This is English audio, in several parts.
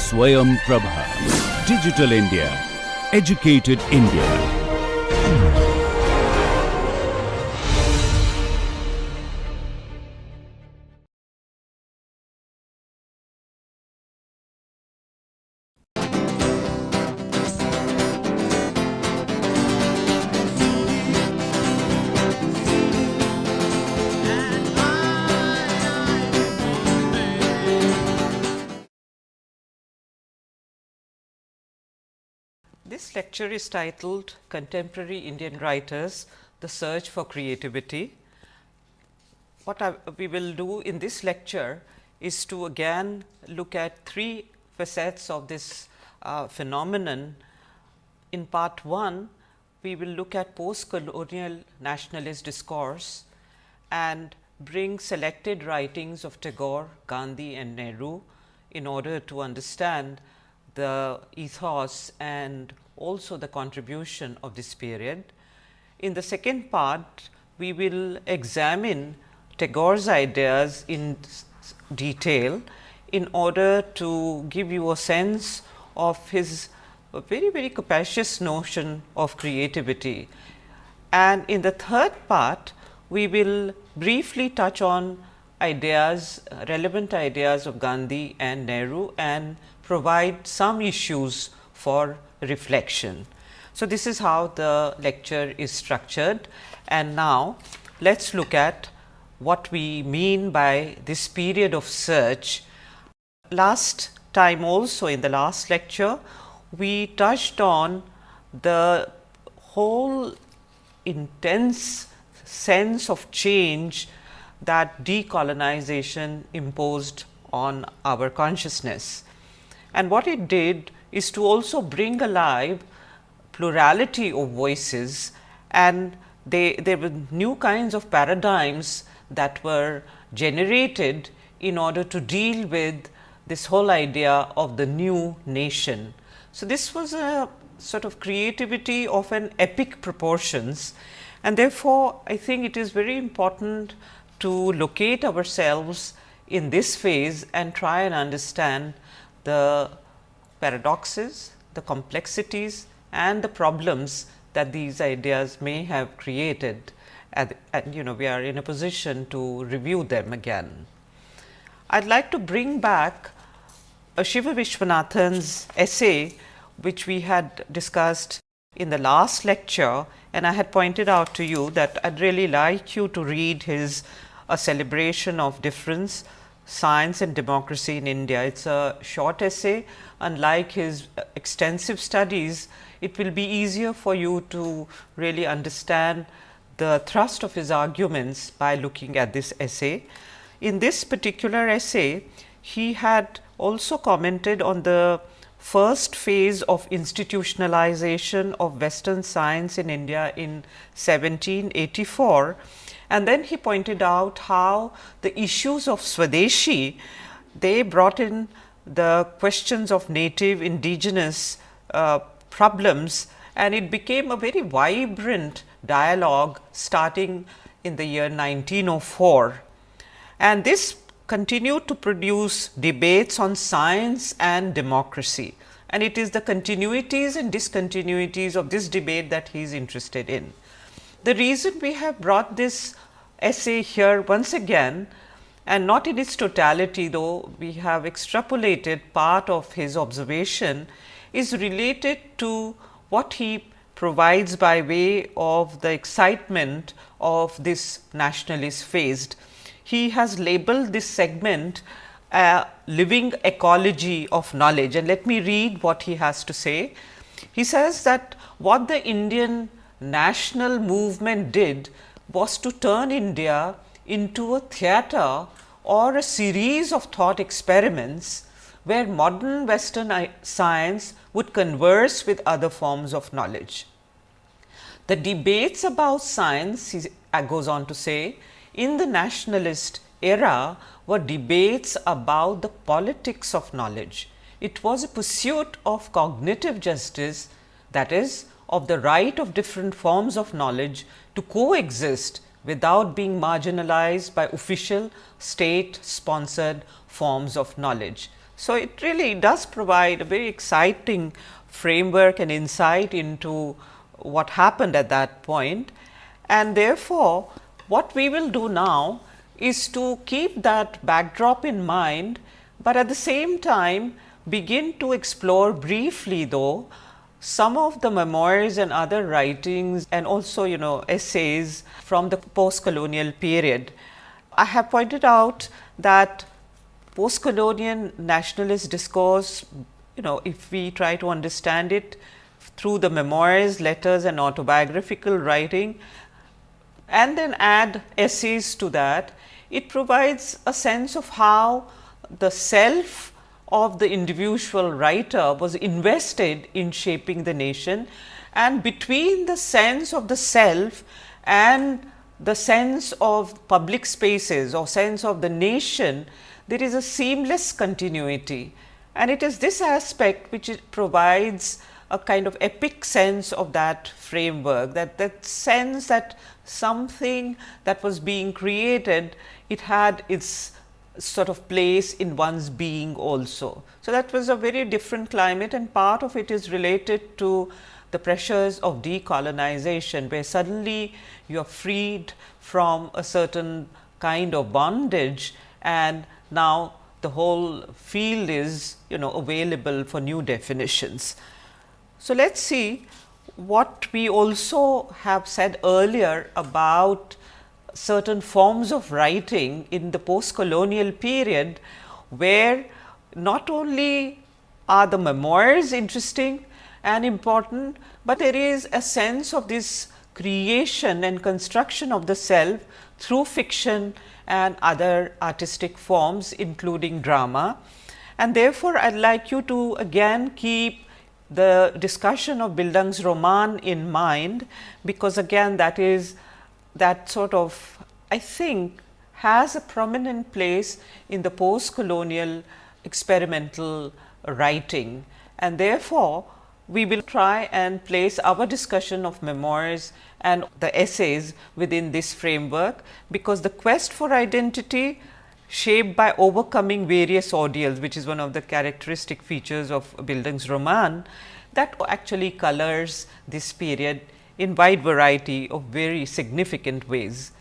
Swayam Prabha. Digital India. Educated India. This lecture is titled Contemporary Indian Writers, The Search for Creativity. What we will do in this lecture is to again look at three facets of this phenomenon. In part 1, we will look at post-colonial nationalist discourse and bring selected writings of Tagore, Gandhi and Nehru in order to understand the ethos and also the contribution of this period. In the second part, we will examine Tagore's ideas in detail in order to give you a sense of his very capacious notion of creativity. And in the third part, we will briefly touch on ideas, relevant ideas of Gandhi and Nehru and provide some issues for reflection. So, this is how the lecture is structured, and now let us look at what we mean by this period of search. Last time also, in the last lecture, we touched on the whole intense sense of change that decolonization imposed on our consciousness. And what it did is to also bring alive plurality of voices, and there were new kinds of paradigms that were generated in order to deal with this whole idea of the new nation. So, this was a sort of creativity of an epic proportions, and therefore, I think it is very important to locate ourselves in this phase and try and understand the paradoxes, the complexities and the problems that these ideas may have created, and we are in a position to review them again. I would like to bring back Shiva Vishwanathan's essay, which we had discussed in the last lecture, and I had pointed out to you that I would really like you to read his A Celebration of Difference, Science and Democracy in India. It is a short essay. Unlike his extensive studies, it will be easier for you to really understand the thrust of his arguments by looking at this essay. In this particular essay, he had also commented on the first phase of institutionalization of Western science in India in 1784. And then he pointed out how the issues of Swadeshi, they brought in the questions of native indigenous problems, and it became a very vibrant dialogue starting in the year 1904. And this continued to produce debates on science and democracy, and it is the continuities and discontinuities of this debate that he is interested in. The reason we have brought this essay here once again, and not in its totality, though we have extrapolated part of his observation, is related to what he provides by way of the excitement of this nationalist phase. He has labeled this segment a living ecology of knowledge, and let me read what he has to say. He says that what the Indian national movement did was to turn India into a theatre or a series of thought experiments where modern Western science would converse with other forms of knowledge. The debates about science, he goes on to say, in the nationalist era were debates about the politics of knowledge. It was a pursuit of cognitive justice, that is, of the right of different forms of knowledge to coexist without being marginalized by official state sponsored forms of knowledge. So, it really does provide a very exciting framework and insight into what happened at that point. And therefore, what we will do now is to keep that backdrop in mind, but at the same time begin to explore briefly though some of the memoirs and other writings and also essays from the post colonial period. I have pointed out that post colonial nationalist discourse, if we try to understand it through the memoirs, letters and autobiographical writing, and then add essays to that, it provides a sense of how the self of the individual writer was invested in shaping the nation, and between the sense of the self and the sense of public spaces or sense of the nation, there is a seamless continuity. And it is this aspect which it provides a kind of epic sense of that framework, that sense that something that was being created, it had its sort of place in one's being also. So, that was a very different climate, and part of it is related to the pressures of decolonization, where suddenly you are freed from a certain kind of bondage, and now the whole field is available for new definitions. So, let us see what we also have said earlier about certain forms of writing in the post colonial period, where not only are the memoirs interesting and important, but there is a sense of this creation and construction of the self through fiction and other artistic forms, including drama. And therefore, I would like you to again keep the discussion of Bildungsroman in mind, because again that sort of, I think, has a prominent place in the post colonial experimental writing, and therefore, we will try and place our discussion of memoirs and the essays within this framework, because the quest for identity shaped by overcoming various ordeals, which is one of the characteristic features of Bildungsroman, that actually colors this period in wide variety of very significant ways.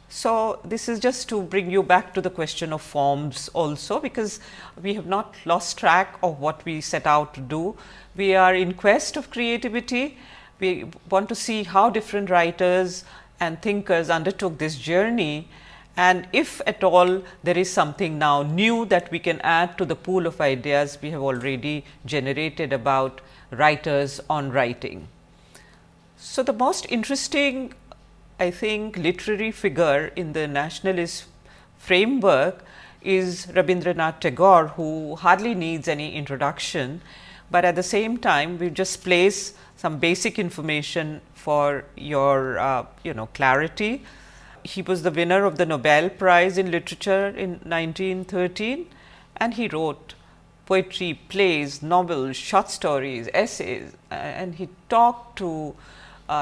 So, this is just to bring you back to the question of forms also, because we have not lost track of what we set out to do. We are in quest of creativity. We want to see how different writers and thinkers undertook this journey, and if at all there is something now new that we can add to the pool of ideas we have already generated about writers on writing. So, the most interesting, I think, literary figure in the nationalist framework is Rabindranath Tagore, who hardly needs any introduction, but at the same time we just place some basic information for your clarity. He was the winner of the Nobel Prize in Literature in 1913, and he wrote poetry, plays, novels, short stories, essays, and he talked to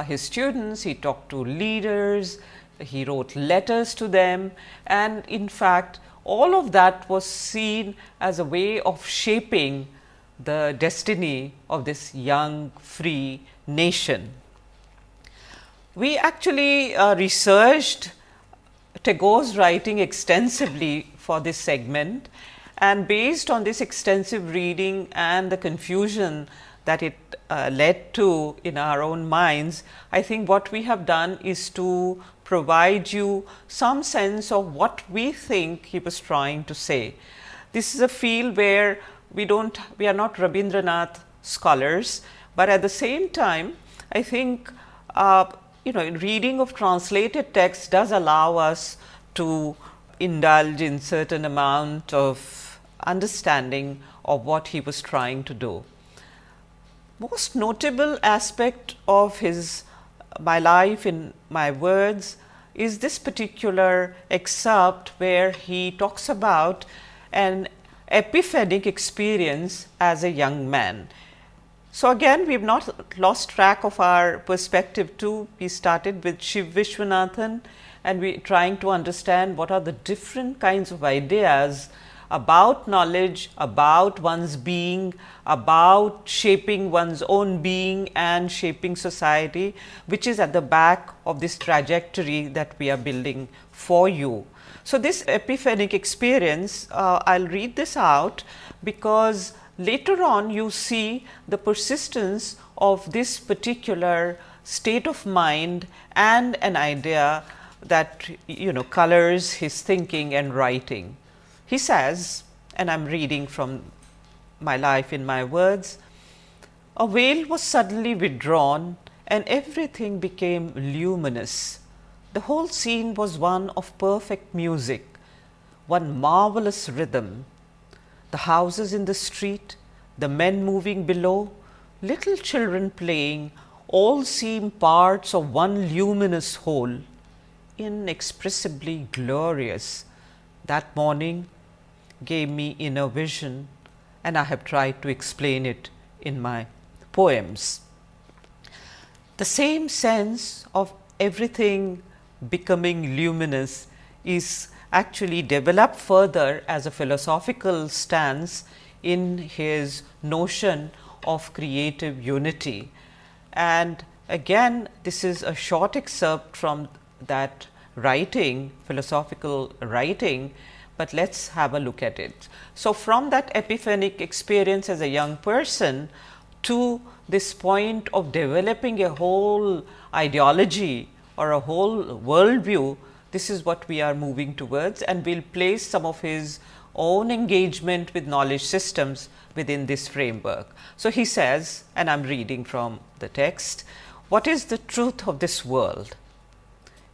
his students, he talked to leaders, he wrote letters to them, and in fact, all of that was seen as a way of shaping the destiny of this young free nation. We actually researched Tagore's writing extensively for this segment, and based on this extensive reading and the confusion that it led to in our own minds, I think what we have done is to provide you some sense of what we think he was trying to say. This is a field where we are not Rabindranath scholars, but at the same time, I think reading of translated text does allow us to indulge in certain amount of understanding of what he was trying to do. Most notable aspect of my life in my words is this particular excerpt where he talks about an epiphanic experience as a young man. So, again we have not lost track of our perspective too. We started with Shiv Vishwanathan, and we are trying to understand what are the different kinds of ideas about knowledge, about one's being, about shaping one's own being and shaping society, which is at the back of this trajectory that we are building for you. So, this epiphanic experience, I will read this out, because later on you see the persistence of this particular state of mind and an idea that colors his thinking and writing. He says, and I am reading from my life in my words, "A veil was suddenly withdrawn and everything became luminous. The whole scene was one of perfect music, one marvelous rhythm. The houses in the street, the men moving below, little children playing, all seem parts of one luminous whole, inexpressibly glorious. That morning gave me inner vision, and I have tried to explain it in my poems." The same sense of everything becoming luminous is actually developed further as a philosophical stance in his notion of creative unity. And again, this is a short excerpt from that writing, philosophical writing, but let us have a look at it. So, from that epiphanic experience as a young person to this point of developing a whole ideology or a whole worldview, this is what we are moving towards, and we will place some of his own engagement with knowledge systems within this framework. So, he says, and I am reading from the text, "What is the truth of this world?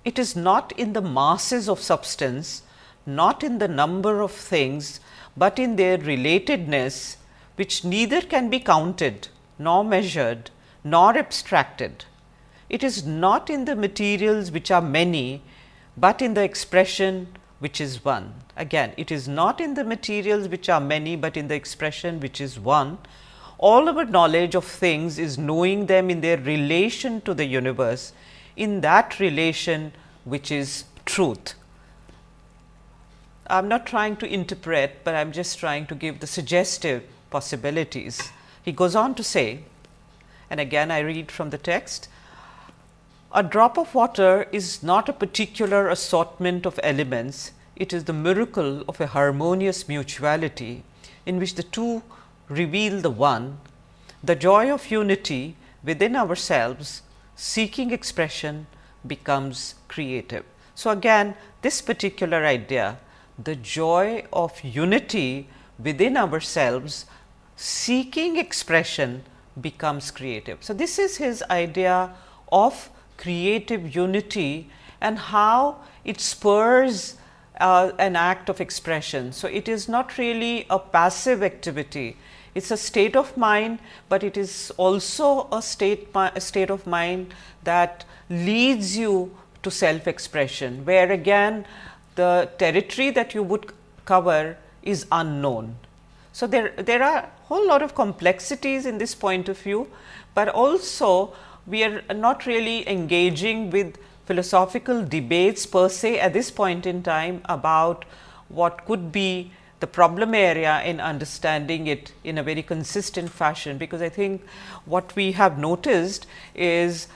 It is not in the masses of substance, not in the number of things, but in their relatedness, which neither can be counted, nor measured, nor abstracted. It is not in the materials which are many, but in the expression which is one." Again, it is not in the materials which are many, but in the expression which is one. All our knowledge of things is knowing them in their relation to the universe, in that relation which is truth. I am not trying to interpret, but I am just trying to give the suggestive possibilities. He goes on to say, and again I read from the text, "A drop of water is not a particular assortment of elements, it is the miracle of a harmonious mutuality in which the two reveal the one, the joy of unity within ourselves, seeking expression becomes creative." So, again this particular idea, the joy of unity within ourselves, seeking expression becomes creative. So, this is his idea of creative unity and how it spurs an act of expression. So, it is not really a passive activity, it is a state of mind, but it is also a state of mind that leads you to self expression, where again the territory that you would cover is unknown. So, there are a whole lot of complexities in this point of view, but also we are not really engaging with philosophical debates per se at this point in time about what could be the problem area in understanding it in a very consistent fashion, because I think what we have noticed is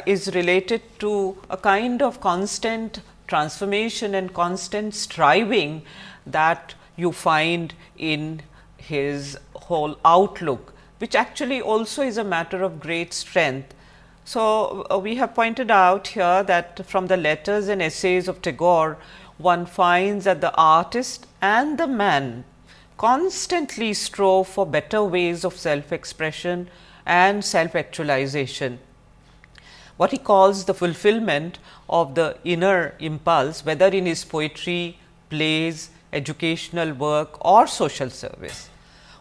is related to a kind of constant transformation and constant striving that you find in his whole outlook, which actually also is a matter of great strength. So, we have pointed out here that from the letters and essays of Tagore, one finds that the artist and the man constantly strove for better ways of self expression and self actualization. What he calls the fulfillment of the inner impulse, whether in his poetry, plays, educational work or social service.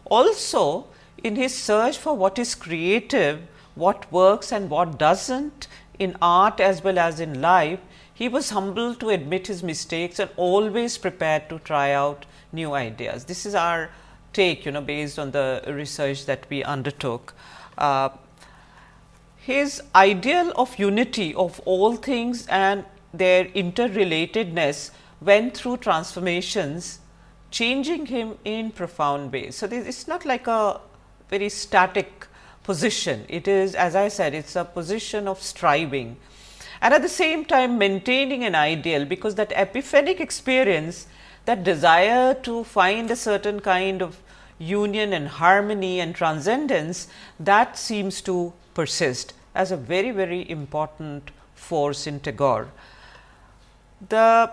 Also, in his search for what is creative, what works and what does not in art as well as in life, he was humble to admit his mistakes and always prepared to try out new ideas. This is our take, based on the research that we undertook. His ideal of unity of all things and their interrelatedness went through transformations changing him in profound ways. So, this is not like a very static position. It is, as I said, it is a position of striving and at the same time maintaining an ideal, because that epiphanic experience, that desire to find a certain kind of union and harmony and transcendence, that seems to persist as a very, very important force in Tagore. The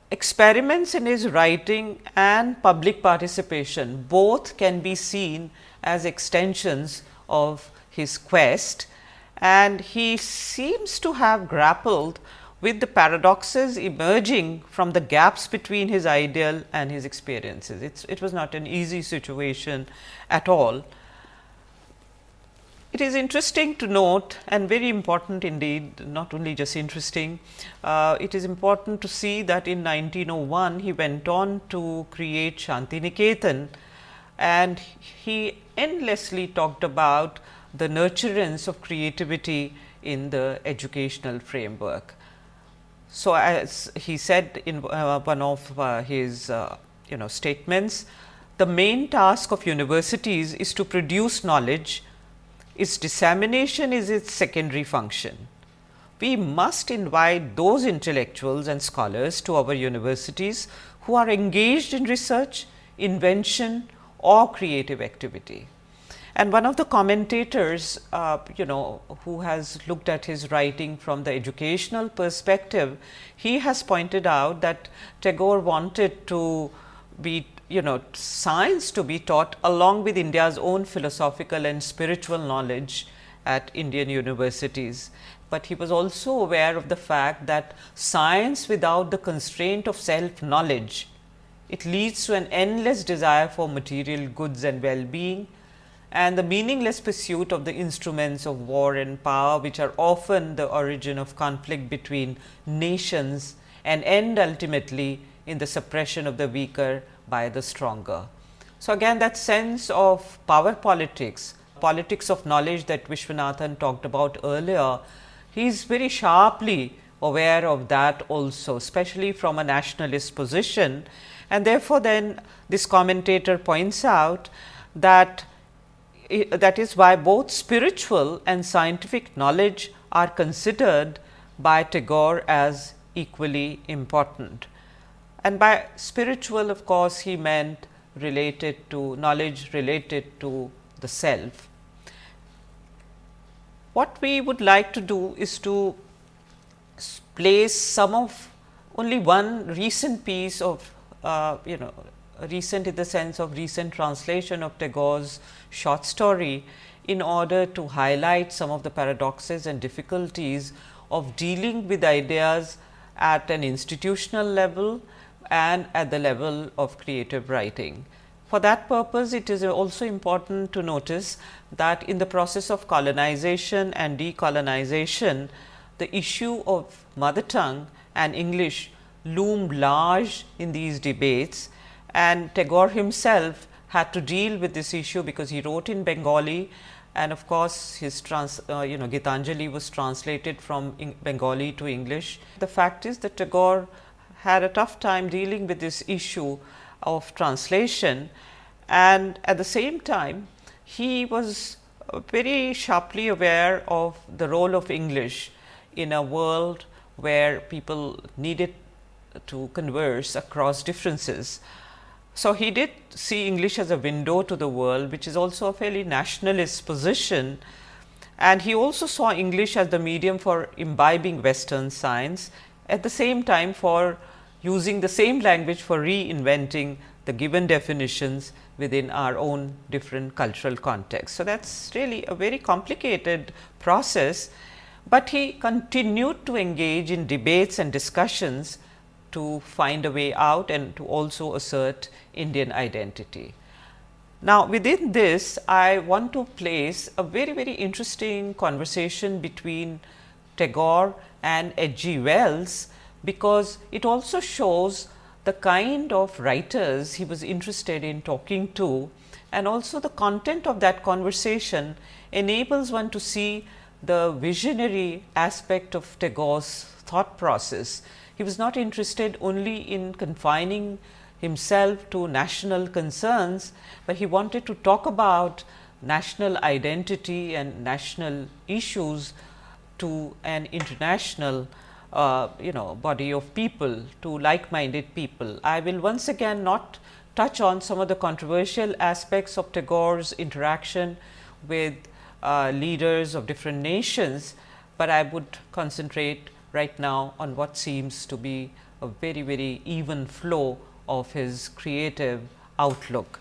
experiments in his writing and public participation both can be seen as extensions of his quest, and he seems to have grappled with the paradoxes emerging from the gaps between his ideal and his experiences. It was not an easy situation at all. It is interesting to note and very important indeed, not only just interesting, it is important to see that in 1901 he went on to create Shantiniketan, and he endlessly talked about the nurturance of creativity in the educational framework. So, as he said in one of his statements, the main task of universities is to produce knowledge. Its dissemination is its secondary function. We must invite those intellectuals and scholars to our universities who are engaged in research, invention or creative activity. And one of the commentators, who has looked at his writing from the educational perspective, he has pointed out that Tagore wanted to be science to be taught along with India's own philosophical and spiritual knowledge at Indian universities. But he was also aware of the fact that science without the constraint of self knowledge, it leads to an endless desire for material goods and well-being, and the meaningless pursuit of the instruments of war and power, which are often the origin of conflict between nations and end ultimately in the suppression of the weaker by the stronger. So, again that sense of power politics, politics of knowledge that Vishwanathan talked about earlier, he is very sharply aware of that also, especially from a nationalist position. And therefore, then this commentator points out that that is why both spiritual and scientific knowledge are considered by Tagore as equally important. And by spiritual, of course, he meant related to knowledge related to the self. What we would like to do is to place some of only one recent piece of recent in the sense of recent translation of Tagore's short story, in order to highlight some of the paradoxes and difficulties of dealing with ideas at an institutional level and at the level of creative writing. For that purpose, it is also important to notice that in the process of colonization and decolonization, the issue of mother tongue and English loomed large in these debates, and Tagore himself had to deal with this issue because he wrote in Bengali, and of course, his Gitanjali was translated from Bengali to English. The fact is that Tagore had a tough time dealing with this issue of translation, and at the same time he was very sharply aware of the role of English in a world where people needed to converse across differences. So, he did see English as a window to the world, which is also a fairly nationalist position, and he also saw English as the medium for imbibing Western science, at the same time for using the same language for reinventing the given definitions within our own different cultural contexts. So, that is really a very complicated process, but he continued to engage in debates and discussions to find a way out and to also assert Indian identity. Now, within this, I want to place a very, very interesting conversation between Tagore and H. G. Wells, because it also shows the kind of writers he was interested in talking to, and also the content of that conversation enables one to see the visionary aspect of Tagore's thought process. He was not interested only in confining himself to national concerns, but he wanted to talk about national identity and national issues to an international body of people, to like-minded people. I will once again not touch on some of the controversial aspects of Tagore's interaction with leaders of different nations, but I would concentrate right now on what seems to be a very, very even flow of his creative outlook.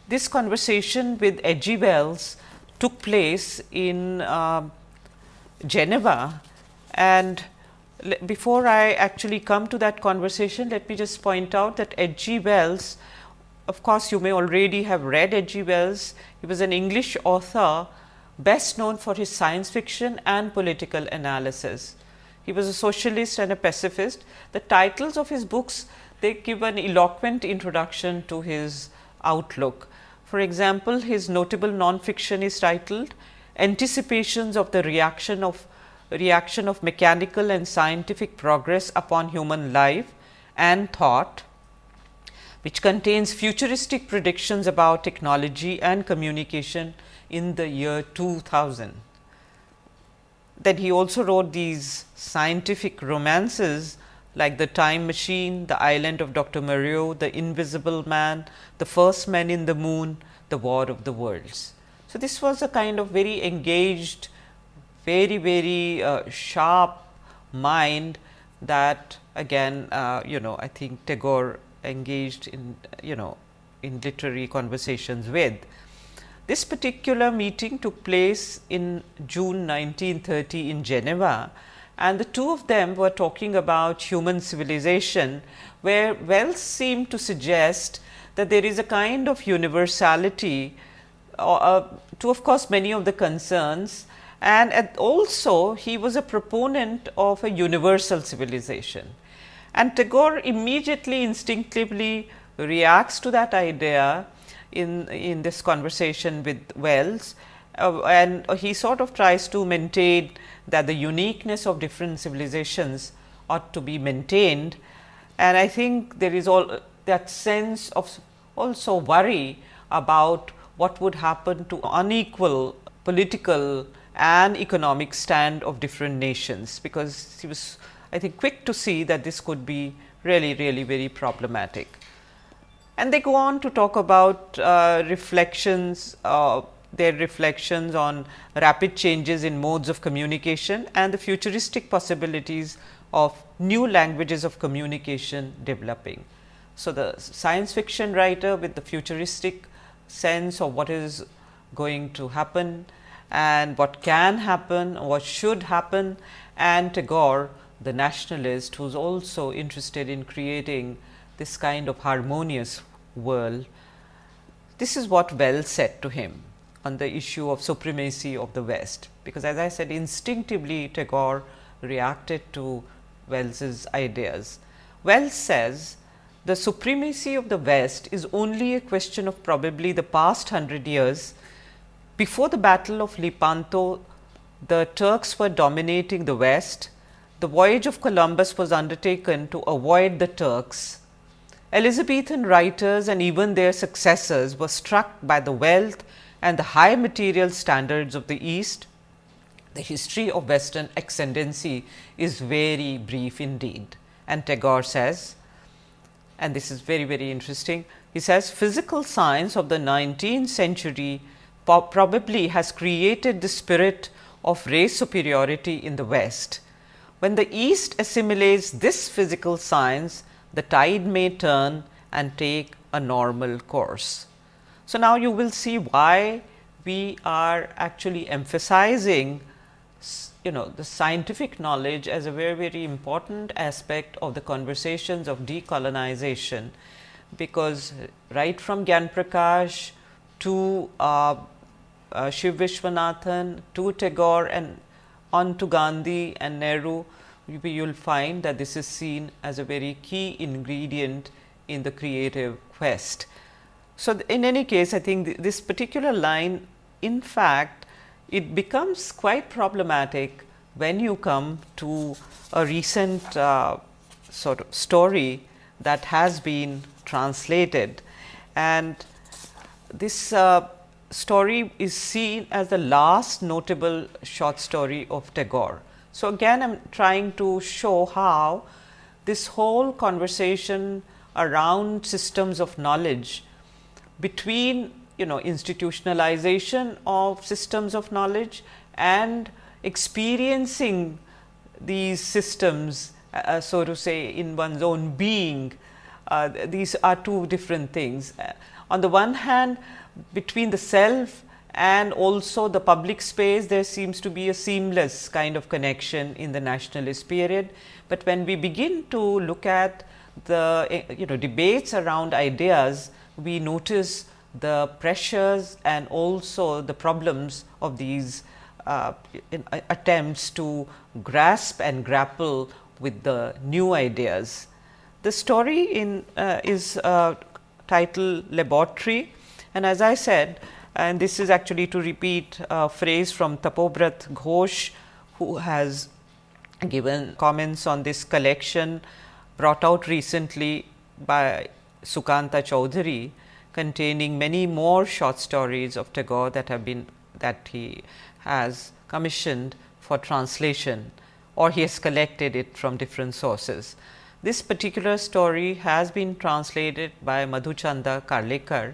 This conversation with H.G. Wells took place in Geneva, and before I actually come to that conversation, let me just point out that H.G. Wells, of course, you may already have read H.G. Wells. He was an English author best known for his science fiction and political analysis. He was a socialist and a pacifist. The titles of his books, they give an eloquent introduction to his outlook. For example, his notable non-fiction is titled Anticipations of the Reaction of Mechanical and Scientific Progress upon Human Life and Thought, which contains futuristic predictions about technology and communication in the year 2000. Then he also wrote these scientific romances like The Time Machine, The Island of Dr. Moreau, The Invisible Man, The First Man in the Moon, The War of the Worlds. So, this was a kind of very engaged, very sharp mind that again I think Tagore engaged in in literary conversations with. This particular meeting took place in June 1930 in Geneva, and the two of them were talking about human civilization, where Wells seemed to suggest that there is a kind of universality to, of course, many of the concerns, and also he was a proponent of a universal civilization. And Tagore immediately, instinctively reacts to that idea in this conversation with Wells, and he sort of tries to maintain that the uniqueness of different civilizations ought to be maintained. And I think there is all that sense of also worry about what would happen to unequal political and economic stand of different nations, because he was, I think, quick to see that this could be really very problematic. And they go on to talk about their reflections on rapid changes in modes of communication and the futuristic possibilities of new languages of communication developing. So, the science fiction writer with the futuristic sense of what is going to happen and what can happen, what should happen, and Tagore, the nationalist, who is also interested in creating this kind of harmonious world. This is what Wells said to him on the issue of supremacy of the West, because as I said, instinctively Tagore reacted to Wells's ideas. Wells says, the supremacy of the West is only a question of probably the past 100 years. Before the Battle of Lepanto, the Turks were dominating the West. The voyage of Columbus was undertaken to avoid the Turks. Elizabethan writers and even their successors were struck by the wealth and the high material standards of the East. The history of Western ascendancy is very brief indeed. And Tagore says, and this is very interesting, he says, physical science of the 19th century probably has created the spirit of race superiority in the West. When the East assimilates this physical science, the tide may turn and take a normal course. So, now you will see why we are actually emphasizing the scientific knowledge as a very important aspect of the conversations of decolonization, because right from Gyan Prakash to Shiv Vishwanathan to Tagore and on to Gandhi and Nehru, you will find that this is seen as a very key ingredient in the creative quest. So, in any case, I think this particular line, in fact, it becomes quite problematic when you come to a recent sort of story that has been translated, and this story is seen as the last notable short story of Tagore. So, again I am trying to show how this whole conversation around systems of knowledge between institutionalization of systems of knowledge and experiencing these systems so to say in one's own being, these are two different things. On the one hand, between the self and also the public space, there seems to be a seamless kind of connection in the nationalist period. But when we begin to look at the debates around ideas, we notice the pressures and also the problems of these attempts to grasp and grapple with the new ideas. The story is titled Laboratory, and as I said, and this is actually to repeat a phrase from Tapobrat Ghosh, who has given comments on this collection brought out recently by Sukanta Chaudhary, containing many more short stories of Tagore that he has commissioned for translation, or he has collected it from different sources. This particular story has been translated by Madhuchanda Karlekar,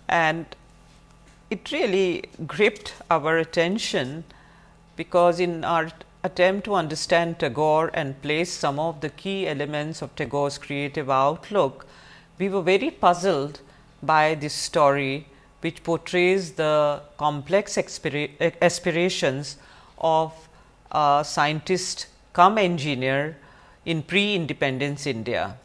and it really gripped our attention, because in our attempt to understand Tagore and place some of the key elements of Tagore's creative outlook, we were very puzzled by this story, which portrays the complex aspirations of a scientist cum engineer in pre-independence India.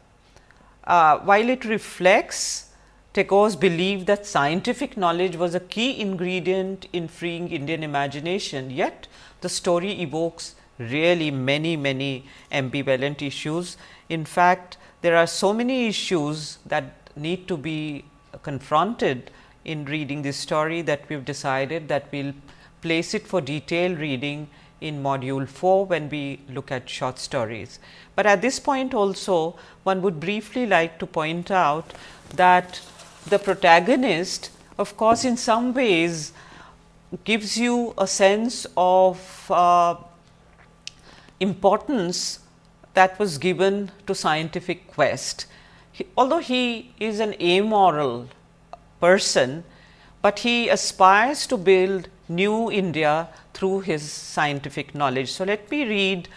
While it reflects Tagore's belief that scientific knowledge was a key ingredient in freeing Indian imagination, yet the story evokes really many ambivalent issues. In fact, there are so many issues that need to be confronted in reading this story that we have decided that we will place it for detailed reading in module 4 when we look at short stories. But at this point also, one would briefly like to point out that the protagonist, of course, in some ways gives you a sense of importance that was given to scientific quest. Although he is an amoral person, but he aspires to build new India through his scientific knowledge. So, let me read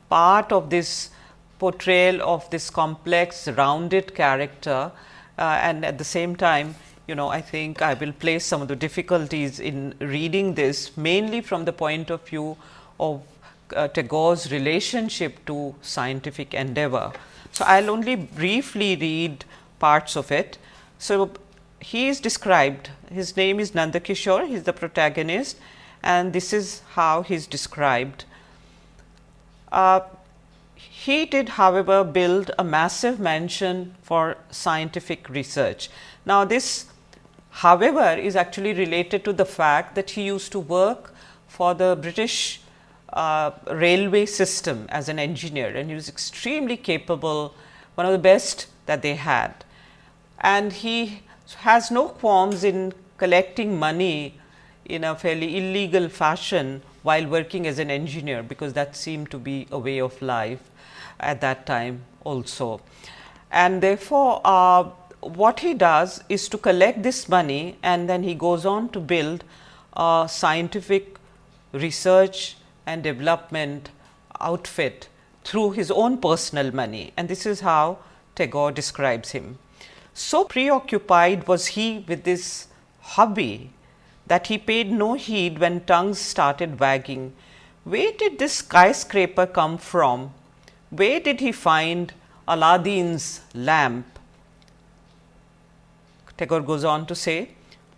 part of this portrayal of this complex rounded character, and at the same time I think I will place some of the difficulties in reading this, mainly from the point of view of Tagore's relationship to scientific endeavor. So, I will only briefly read parts of it. So, he is described, his name is Nandakishore, he is the protagonist, and this is how he is described. He did, however, build a massive mansion for scientific research. Now, this however is actually related to the fact that he used to work for the British railway system as an engineer, and he was extremely capable, one of the best that they had. And he has no qualms in collecting money in a fairly illegal fashion while working as an engineer, because that seemed to be a way of life at that time also. And therefore, what he does is to collect this money, and then he goes on to build a scientific research and development outfit through his own personal money, and this is how Tagore describes him. So preoccupied was he with this hobby that he paid no heed when tongues started wagging. Where did this skyscraper come from? Where did he find Aladdin's lamp? Tagore goes on to say,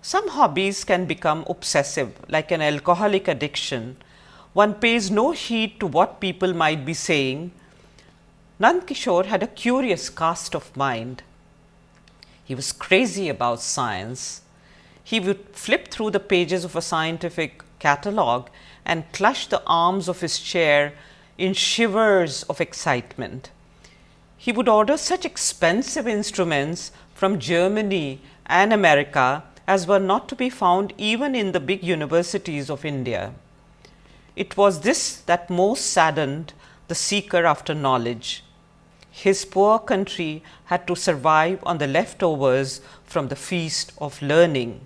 some hobbies can become obsessive, like an alcoholic addiction. One pays no heed to what people might be saying. Nandakishore had a curious cast of mind. He was crazy about science. He would flip through the pages of a scientific catalogue and clutch the arms of his chair in shivers of excitement. he would order such expensive instruments from Germany and America as were not to be found even in the big universities of India. It was this that most saddened the seeker after knowledge. His poor country had to survive on the leftovers from the feast of learning.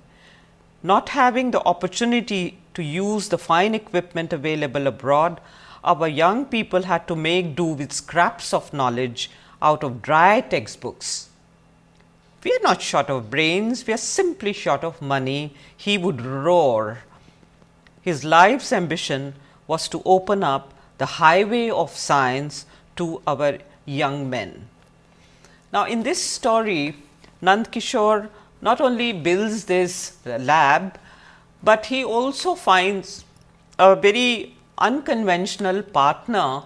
Not having the opportunity to use the fine equipment available abroad, our young people had to make do with scraps of knowledge out of dry textbooks. We are not short of brains, we are simply short of money, he would roar. His life's ambition was to open up the highway of science to our young men. Now, in this story, Nand Kishore not only builds this lab, but he also finds a very unconventional partner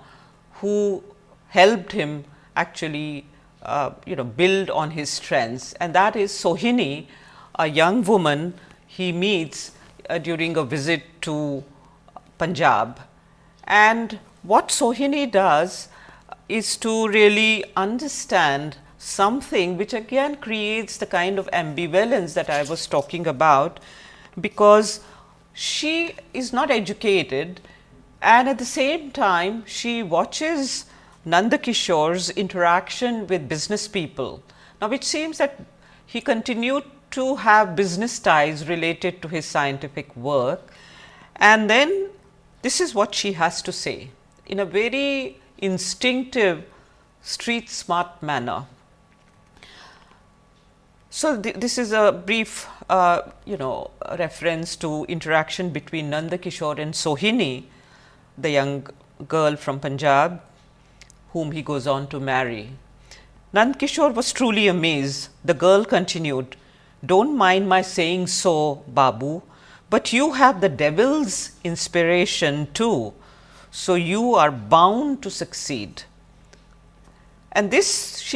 who helped him actually build on his strengths, and that is Sohini, a young woman he meets during a visit to Punjab. And what Sohini does is to really understand something which again creates the kind of ambivalence that I was talking about, because she is not educated and at the same time she watches Nanda Kishore's interaction with business people. Now, it seems that he continued to have business ties related to his scientific work, and then this is what she has to say in a very instinctive, street smart manner. So, this is a brief reference to interaction between Nanda Kishore and Sohini, the young girl from Punjab whom he goes on to marry. Nand Kishore was truly amazed. The girl continued, "Don't mind my saying so, Babu, but you have the devil's inspiration too, so you are bound to succeed." And this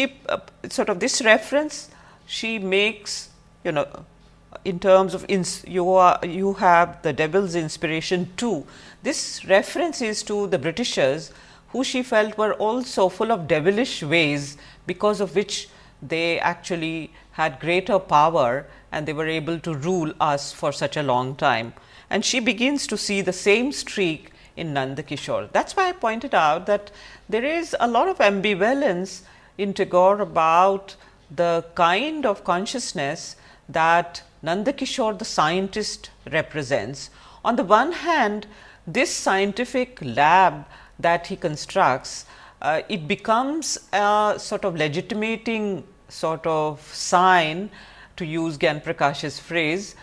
this reference she makes, in terms of you have the devil's inspiration too. This reference is to the Britishers, who she felt were also full of devilish ways, because of which they actually had greater power and they were able to rule us for such a long time. And she begins to see the same streak in Nanda Kishore. That's why I pointed out that there is a lot of ambivalence in Tagore about the kind of consciousness that Nanda Kishore, the scientist, represents. On the one hand, this scientific lab that he constructs, it becomes a sort of legitimating sort of sign, to use Gyan Prakash's phrase,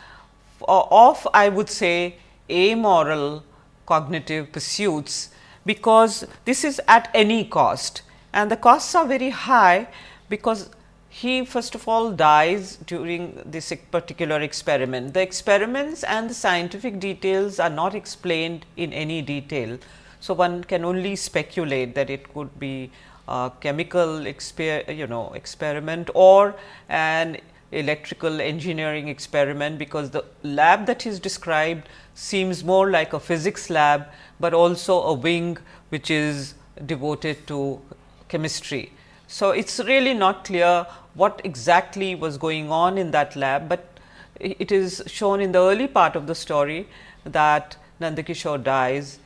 of, I would say, amoral cognitive pursuits, because this is at any cost, and the costs are very high, because he first of all dies during this particular experiment. The experiments and the scientific details are not explained in any detail. So, one can only speculate that it could be a chemical experiment or an electrical engineering experiment, because the lab that is described seems more like a physics lab, but also a wing which is devoted to chemistry. So, it is really not clear what exactly was going on in that lab, but it is shown in the early part of the story that Nanda Kishore dies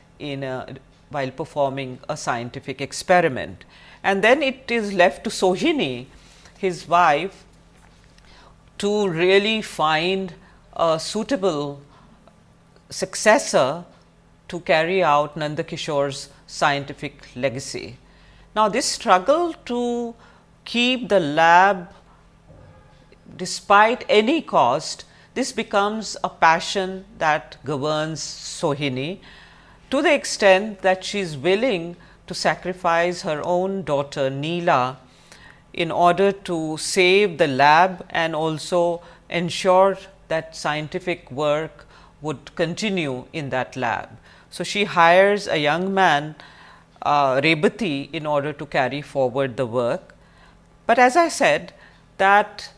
while performing a scientific experiment. And then it is left to Sohini, his wife, to really find a suitable successor to carry out Nanda Kishore's scientific legacy. Now, this struggle to keep the lab despite any cost, this becomes a passion that governs Sohini, to the extent that she is willing to sacrifice her own daughter Neela in order to save the lab and also ensure that scientific work would continue in that lab. So, she hires a young man, Rebati, in order to carry forward the work. But as I said, that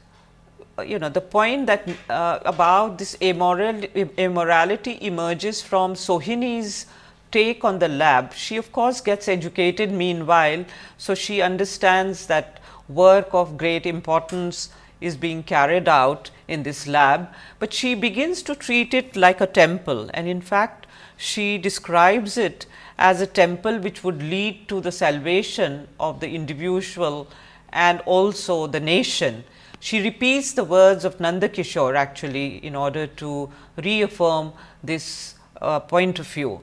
the point that about this immorality emerges from Sohini's take on the lab. She of course gets educated meanwhile, so she understands that work of great importance is being carried out in this lab, but she begins to treat it like a temple, and in fact she describes it as a temple which would lead to the salvation of the individual and also the nation. She repeats the words of Nanda Kishore actually in order to reaffirm this point of view.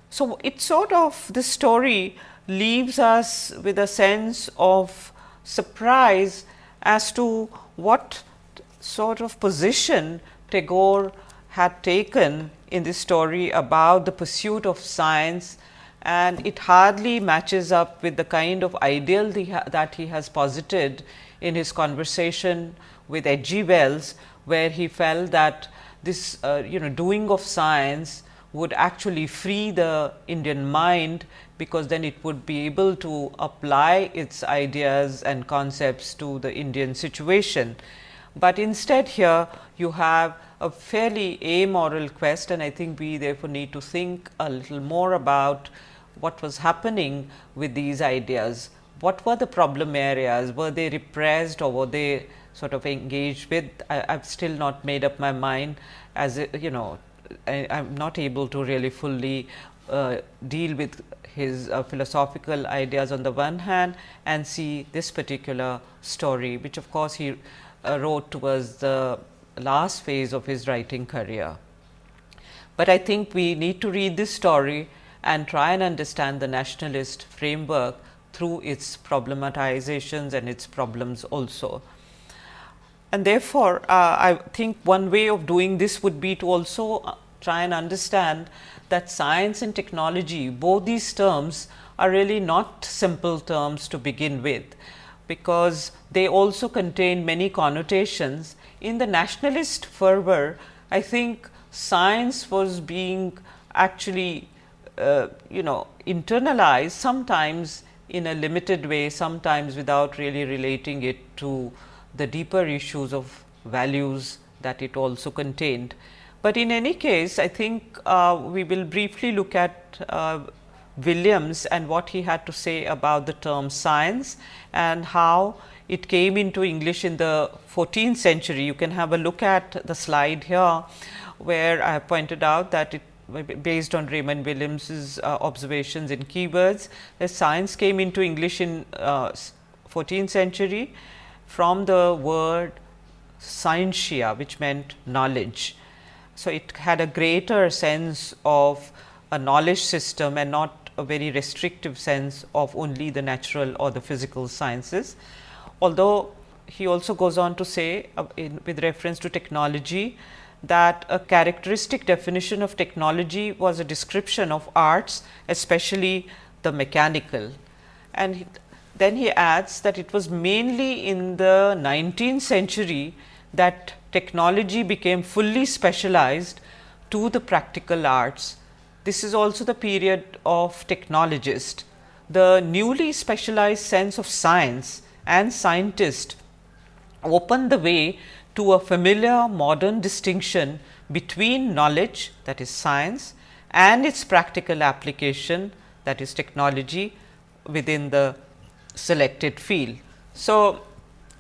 So, it sort of, this story leaves us with a sense of surprise as to what sort of position Tagore had taken in this story about the pursuit of science, and it hardly matches up with the kind of ideal that he has posited in his conversation with H.G. Wells, where he felt that this doing of science would actually free the Indian mind, because then it would be able to apply its ideas and concepts to the Indian situation. But instead here you have a fairly amoral quest, and I think we therefore need to think a little more about what was happening with these ideas. What were the problem areas? Were they repressed or were they sort of engaged with? I have still not made up my mind, as I am not able to really fully deal with his philosophical ideas on the one hand and see this particular story, which of course he wrote towards the last phase of his writing career. But I think we need to read this story and try and understand the nationalist framework through its problematizations and its problems also. And therefore, I think one way of doing this would be to also try and understand that science and technology, both these terms are really not simple terms to begin with, because they also contain many connotations. In the nationalist fervor, I think science was being actually internalized, sometimes in a limited way, sometimes without really relating it to the deeper issues of values that it also contained. But in any case, I think we will briefly look at Williams and what he had to say about the term science and how it came into English in the 14th century. You can have a look at the slide here, where I have pointed out that it, based on Raymond Williams's observations in keywords, that science came into English in 14th century from the word scientia, which meant knowledge. So, it had a greater sense of a knowledge system and not a very restrictive sense of only the natural or the physical sciences. Although he also goes on to say with reference to technology, that a characteristic definition of technology was a description of arts, especially the mechanical. And then he adds that it was mainly in the 19th century that technology became fully specialized to the practical arts. This is also the period of technologist. The newly specialized sense of science and scientist opened the way to a familiar modern distinction between knowledge, that is science, and its practical application, that is technology, within the selected field. So,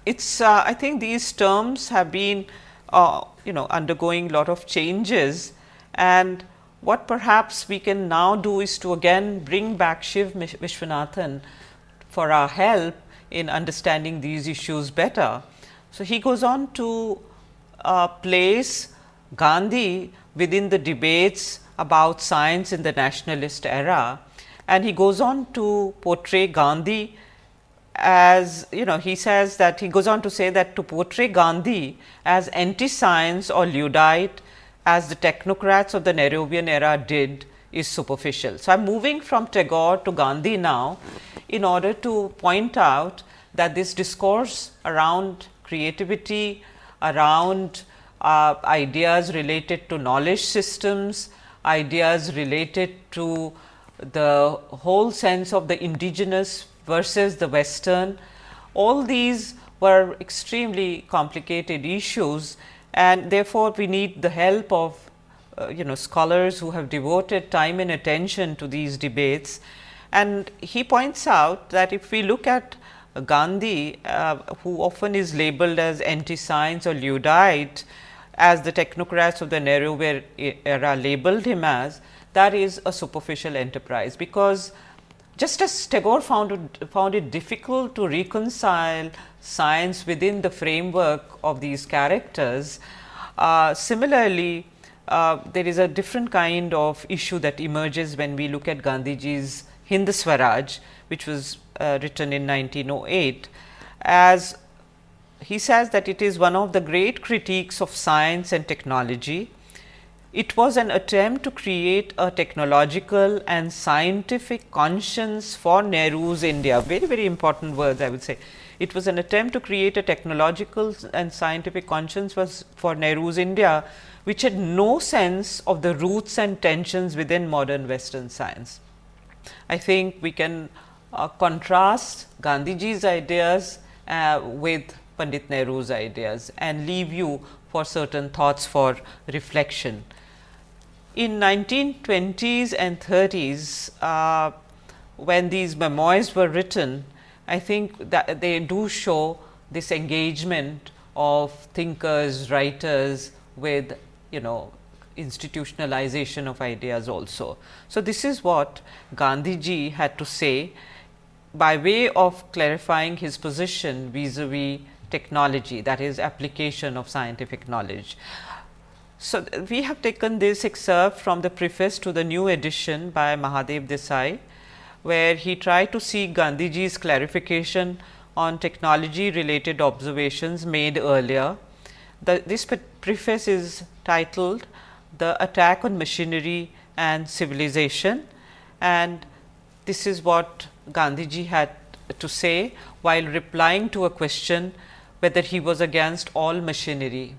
it's I think these terms have been undergoing lot of changes, and what perhaps we can now do is to again bring back Shiv Vishwanathan for our help in understanding these issues better. So, he goes on to place Gandhi within the debates about science in the nationalist era, and he goes on to portray Gandhi as, he says that he goes on to say that to portray Gandhi as anti-science or Luddite, as the technocrats of the Nehruvian era did, is superficial. So, I am moving from Tagore to Gandhi now in order to point out that this discourse around creativity, around ideas related to knowledge systems, ideas related to the whole sense of the indigenous versus the Western, all these were extremely complicated issues, and therefore, we need the help of scholars who have devoted time and attention to these debates. And he points out that if we look at Gandhi, who often is labeled as anti-science or Luddite, as the technocrats of the narrow era labeled him as, that is a superficial enterprise, because just as Tagore found it difficult to reconcile science within the framework of these characters, similarly, there is a different kind of issue that emerges when we look at Gandhiji's Hind Swaraj, which was written in 1908, as he says that it is one of the great critiques of science and technology. It was an attempt to create a technological and scientific conscience for Nehru's India. Very, very important words, I would say. It was an attempt to create a technological and scientific conscience for Nehru's India, which had no sense of the roots and tensions within modern Western science. I think we can contrast Gandhiji's ideas with Pandit Nehru's ideas and leave you for certain thoughts for reflection. In 1920s and 30s, when these memoirs were written, I think that they do show this engagement of thinkers, writers with institutionalization of ideas also. So, this is what Gandhiji had to say by way of clarifying his position vis-a-vis technology, that is application of scientific knowledge. So, we have taken this excerpt from the preface to the new edition by Mahadev Desai, where he tried to seek Gandhiji's clarification on technology related observations made earlier. This preface is titled "The Attack on Machinery and Civilization," and this is what Gandhiji had to say while replying to a question whether he was against all machinery.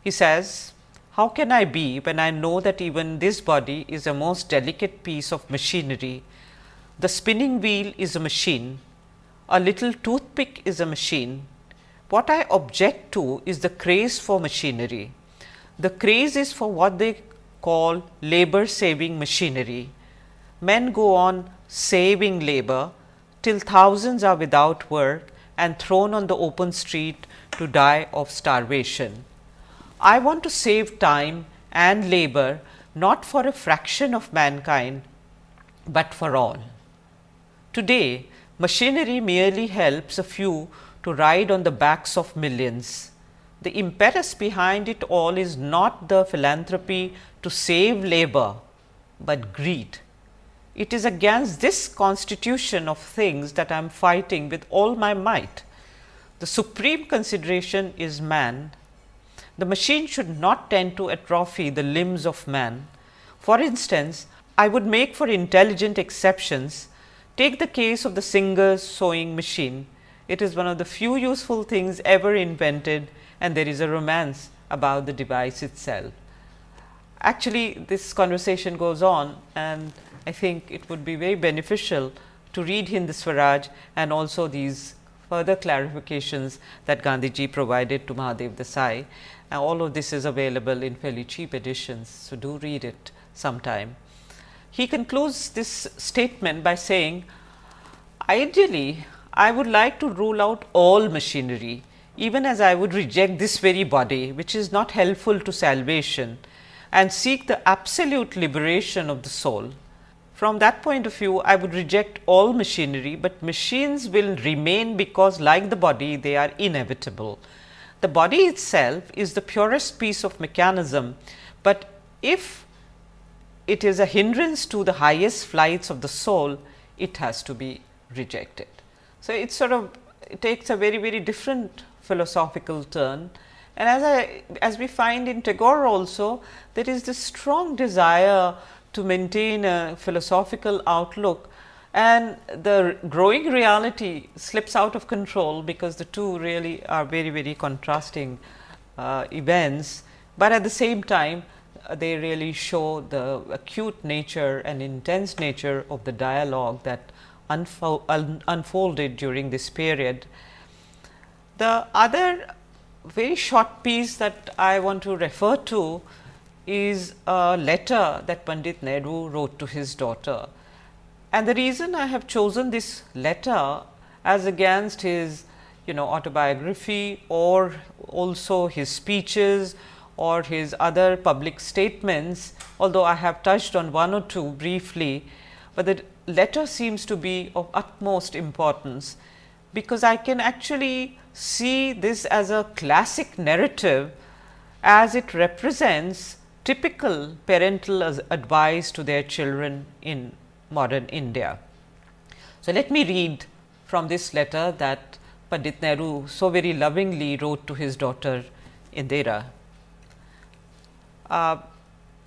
He says, "How can I be when I know that even this body is a most delicate piece of machinery? The spinning wheel is a machine, a little toothpick is a machine. What I object to is the craze for machinery. The craze is for what they call labor saving machinery. Men go on saving labor till thousands are without work and thrown on the open street to die of starvation. I want to save time and labor not for a fraction of mankind, but for all. Today, machinery merely helps a few to ride on the backs of millions. The impetus behind it all is not the philanthropy to save labor, but greed. It is against this constitution of things that I am fighting with all my might. The supreme consideration is man. The machine should not tend to atrophy the limbs of man. For instance, I would make for intelligent exceptions. Take the case of the singer's sewing machine. It is one of the few useful things ever invented, and there is a romance about the device itself." Actually, this conversation goes on, and I think it would be very beneficial to read Hind Swaraj and also these further clarifications that Gandhiji provided to Mahadev Desai. And all of this is available in fairly cheap editions, so do read it sometime. He concludes this statement by saying, "Ideally, I would like to rule out all machinery, even as I would reject this very body, which is not helpful to salvation, and seek the absolute liberation of the soul. From that point of view, I would reject all machinery, but machines will remain because, like the body, they are inevitable. The body itself is the purest piece of mechanism, but if it is a hindrance to the highest flights of the soul, it has to be rejected." So, it takes a very, very different philosophical turn, and as we find in Tagore also, there is this strong desire to maintain a philosophical outlook, and the growing reality slips out of control because the two really are very, very contrasting events, but at the same time they really show the acute nature and intense nature of the dialogue that unfolded during this period. The other very short piece that I want to refer to is a letter that Pandit Nehru wrote to his daughter. And the reason I have chosen this letter as against his autobiography or also his speeches or his other public statements, although I have touched on one or two briefly, but the letter seems to be of utmost importance, because I can actually see this as a classic narrative, as it represents typical parental advice to their children in modern India. So, let me read from this letter that Pandit Nehru so very lovingly wrote to his daughter Indira.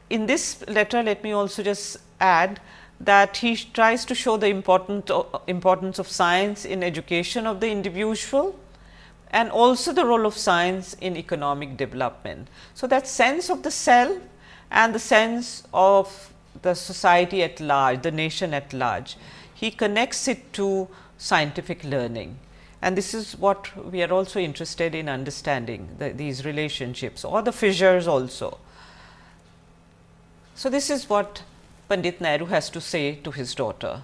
In this letter, let me also just add that he tries to show the importance of science in education of the individual, and also the role of science in economic development. So, that sense of the self and the sense of the society at large, the nation at large, he connects it to scientific learning, and this is what we are also interested in understanding, these relationships or the fissures also. So, this is what Pandit Nehru has to say to his daughter.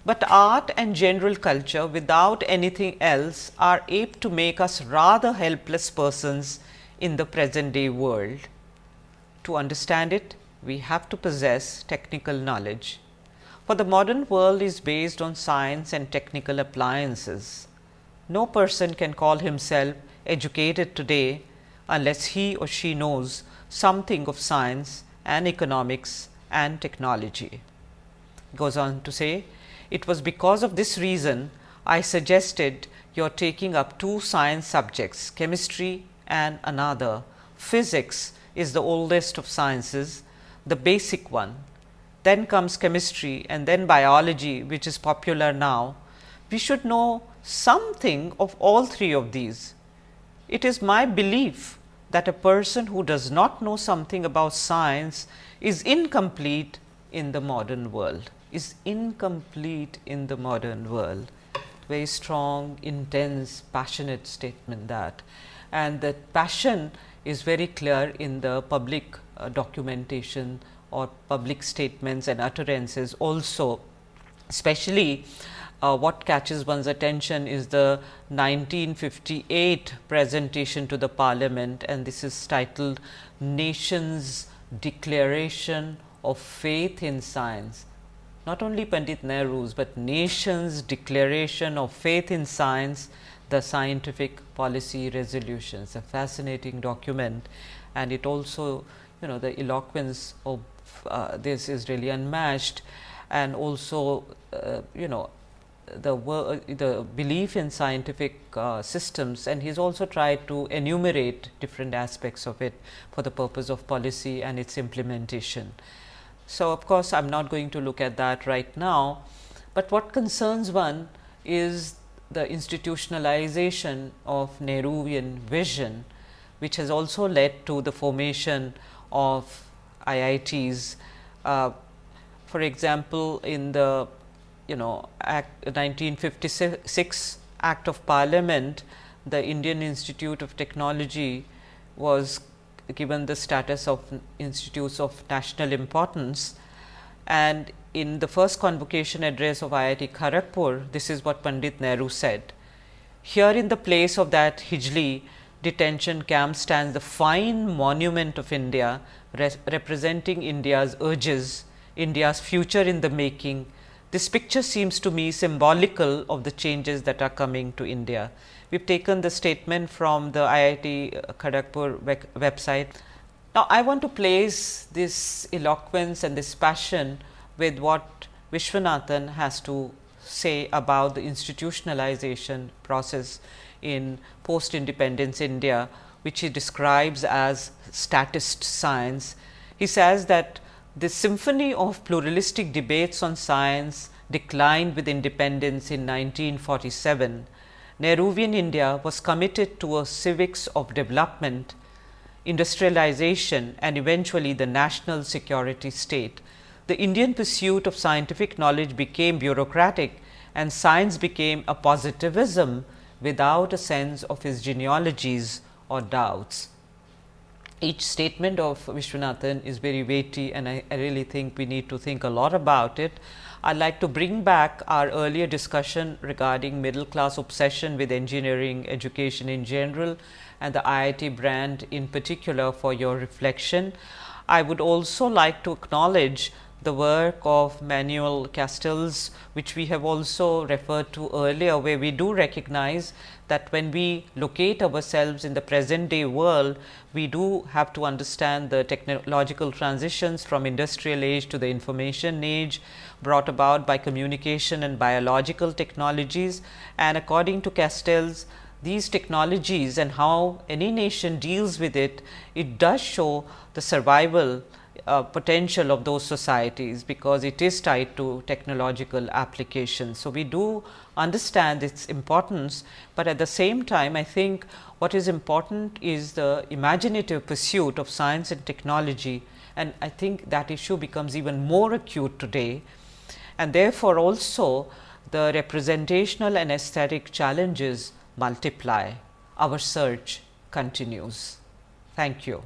But art and general culture without anything else are apt to make us rather helpless persons in the present day world. To understand it, we have to possess technical knowledge, for the modern world is based on science and technical appliances. No person can call himself educated today unless he or she knows something of science and economics and technology. Goes on to say, it was because of this reason I suggested your taking up two science subjects, chemistry and another. Physics is the oldest of sciences, the basic one. Then comes chemistry and then biology, which is popular now. We should know something of all three of these. It is my belief that a person who does not know something about science is incomplete in the modern world, Very strong, intense, passionate statement that, and that passion is very clear in the public documentation or public statements and utterances also. Especially what catches one's attention is the 1958 presentation to the parliament, and this is titled Nation's Declaration of Faith in Science. Not only Pandit Nehru's, but Nation's Declaration of Faith in Science, the Scientific Policy Resolutions, a fascinating document, and it also, the eloquence of this is really unmatched, and also the belief in scientific systems, and he has also tried to enumerate different aspects of it for the purpose of policy and its implementation. So, of course, I am not going to look at that right now, but what concerns one is the institutionalization of Nehruvian vision, which has also led to the formation of IITs. For example, in the 1956 Act of Parliament, the Indian Institute of Technology was given the status of institutes of national importance, and in the first convocation address of IIT Kharagpur, this is what Pandit Nehru said. Here in the place of that Hijli detention camp stands the fine monument of India, representing India's urges, India's future in the making. This picture seems to me symbolical of the changes that are coming to India. We have taken the statement from the IIT Kharagpur website. Now, I want to place this eloquence and this passion with what Vishwanathan has to say about the institutionalization process in post-independence India, which he describes as statist science. He says that the symphony of pluralistic debates on science declined with independence in 1947. Nehruvian India was committed to a civics of development, industrialization, and eventually the national security state. The Indian pursuit of scientific knowledge became bureaucratic, and science became a positivism without a sense of its genealogies or doubts. each statement of Vishwanathan is very weighty, and I really think we need to think a lot about it. I'd like to bring back our earlier discussion regarding middle class obsession with engineering education in general and the IIT brand in particular for your reflection. I would also like to acknowledge the work of Manuel Castells, which we have also referred to earlier, where we do recognize that when we locate ourselves in the present day world, we do have to understand the technological transitions from industrial age to the information age brought about by communication and biological technologies. And according to Castells, these technologies and how any nation deals with it, it does show the survival potential of those societies, because it is tied to technological applications. So, we do understand its importance, but at the same time I think what is important is the imaginative pursuit of science and technology, and I think that issue becomes even more acute today, and therefore also the representational and aesthetic challenges multiply. Our search continues. Thank you.